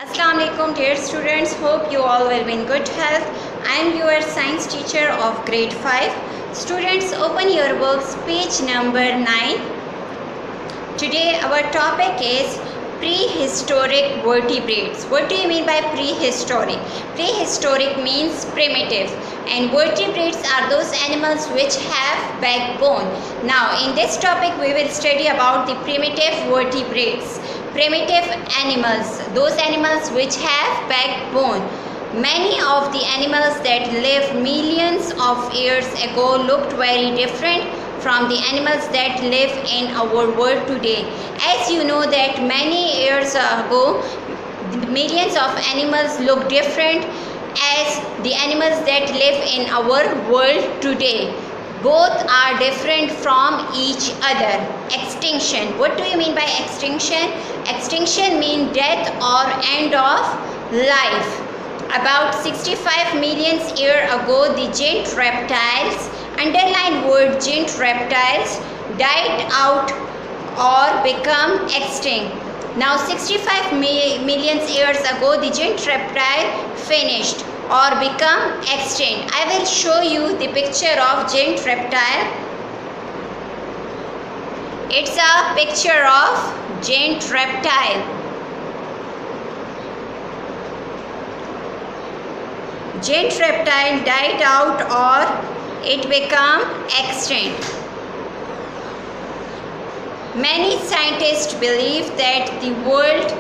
Assalamu alaikum dear students, hope you all will be in good health. I am your science teacher of grade 5. Students, open your books, page number 9. Today our topic is prehistoric vertebrates. What do you mean by prehistoric? Prehistoric means primitive, and vertebrates are those animals which have backbone. Now in this topic we will study about the primitive vertebrates. Primitive animals, those animals which have backbone. Many of the animals that lived millions of years ago looked very different from the animals that live in our world today. As you know that many years ago, millions of animals look different as the animals that live in our world today. Both are different from each other. Extinction. What do you mean by extinction? Extinction means death or end of life. About 65 million years ago, the giant reptiles, underline word giant reptiles, died out or become extinct. Now 65 million years ago, the giant reptile finished or become extinct. I will show you the picture of giant reptile. It's a picture of giant reptile. Giant reptile died out or it became extinct. Many scientists believe that the world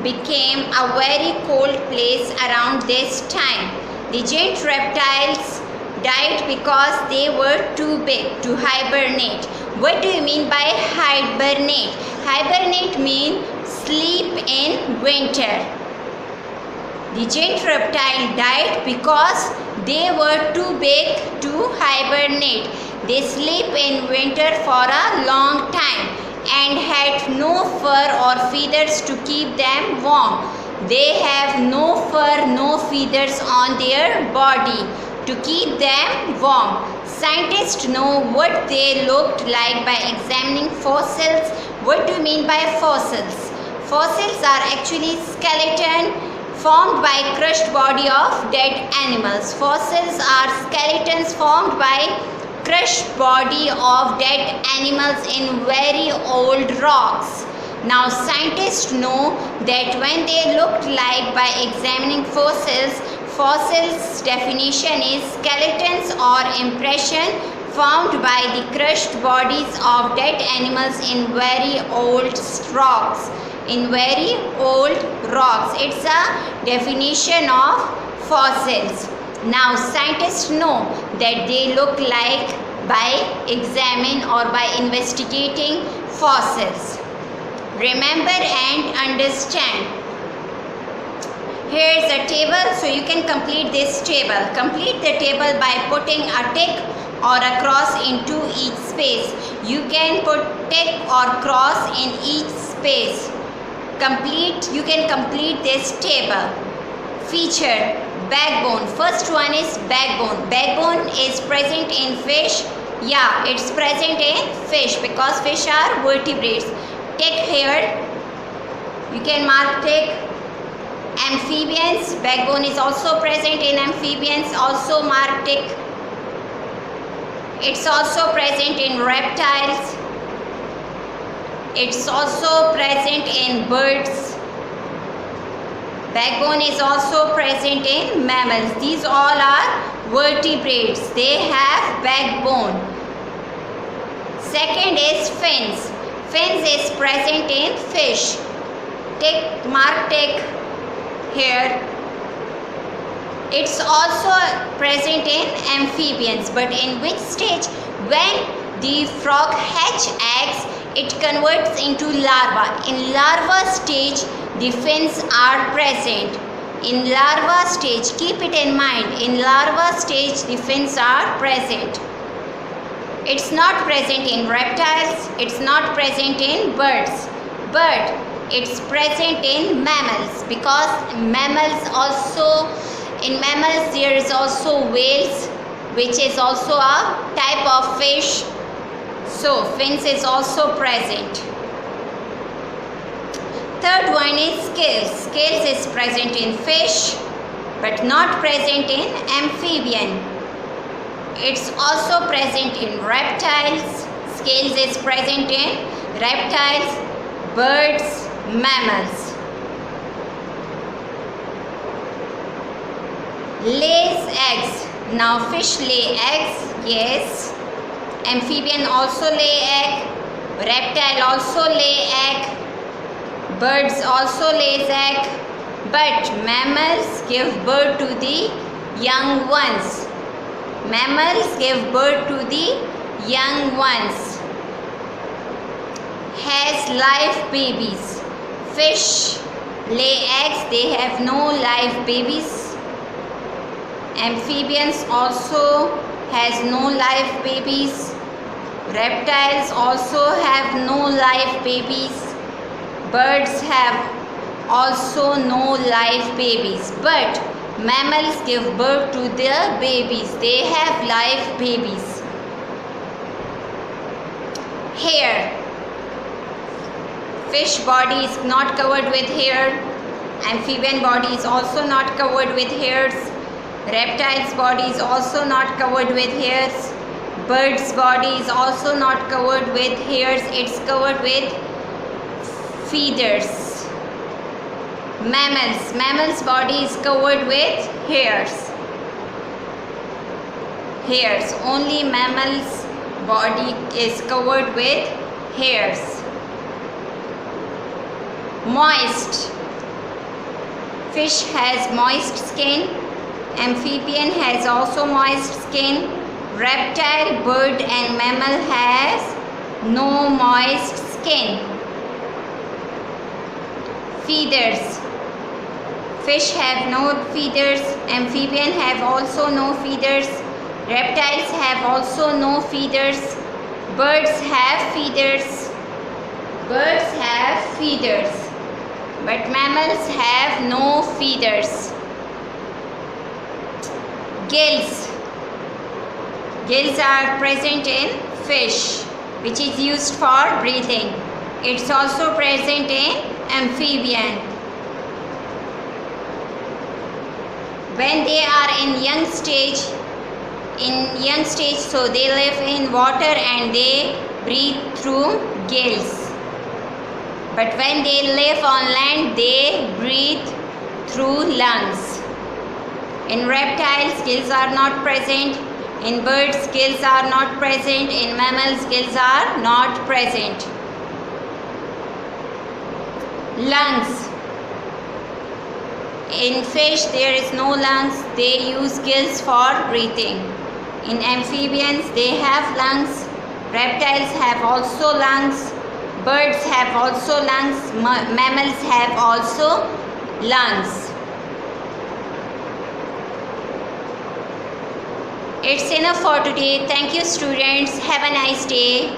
became a very cold place around this time. The giant reptiles died because they were too big to hibernate. What do you mean by hibernate? Hibernate means sleep in winter. The giant reptile died because they were too big to hibernate. They sleep in winter for a long time and had no fur or feathers to keep them warm. They have no fur, no feathers on their body to keep them warm. Scientists know what they looked like by examining fossils. What do you mean by fossils? Fossils are actually skeleton formed by crushed body of dead animals. Fossils are skeletons formed by crushed body of dead animals in very old rocks. Now scientists know that when they looked like by examining fossils, fossils definition is skeletons or impression formed by the crushed bodies of dead animals in very old rocks. In very old rocks. It's a definition of fossils. Now scientists know that they look like by examine or by investigating fossils. Remember and understand. Here is a table, so you can complete this table. Complete the table by putting a tick or a cross into each space. You can put tick or cross in each space. You can complete this table. Feature, backbone. First one is backbone. Backbone is present in fish. Yeah, it's present in fish because fish are vertebrates. Tick here. You can mark tick. Amphibians. Backbone is also present in amphibians. Also mark tick. It's also present in reptiles. It's also present in birds. Backbone is also present in mammals. These all are vertebrates. They have backbone. Second is fins. Fins is present in fish. Tick, mark tick here. It's also present in amphibians. But in which stage? When the frog hatch eggs, it converts into larva. In larva stage, the fins are present. In larva stage, keep it in mind, in larva stage, the fins are present. It's not present in reptiles, it's not present in birds, but it's present in mammals because mammals also, in mammals there is also whales, which is also a type of fish. So fins is also present. Third one is scales. Scales is present in fish but not present in amphibian. It's also present in reptiles. Scales is present in reptiles, birds, mammals. Lays eggs. Now fish lay eggs, yes. Amphibian also lay egg. Reptile also lay egg. Birds also lays egg. But mammals give birth to the young ones. Mammals give birth to the young ones. Has live babies. Fish lay eggs, they have no live babies. Amphibians also has no live babies. Reptiles also have no live babies. Birds have also no live babies. But mammals give birth to their babies. They have live babies. Hair. Fish body is not covered with hair. Amphibian body is also not covered with hairs. Reptiles body is also not covered with hairs. Bird's body is also not covered with hairs. It's covered with feathers. Mammals. Mammals body is covered with hairs. Hairs. Only mammals body is covered with hairs. Moist. Fish has moist skin. Amphibian has also moist skin. Reptile, bird and mammal has no moist skin. Feathers. Fish have no feathers. Amphibian have also no feathers. Reptiles have also no feathers. Birds have feathers. Birds have feathers. But mammals have no feathers. Gills. Gills are present in fish, which is used for breathing. It's also present in amphibian. When they are in young stage, so they live in water and they breathe through gills. But when they live on land, they breathe through lungs. In reptiles, gills are not present. In birds, gills are not present. In mammals, gills are not present. Lungs. In fish, there is no lungs. They use gills for breathing. In amphibians, they have lungs. Reptiles have also lungs. Birds have also lungs. Mammals have also lungs. It's enough for today. Thank you, students. Have a nice day.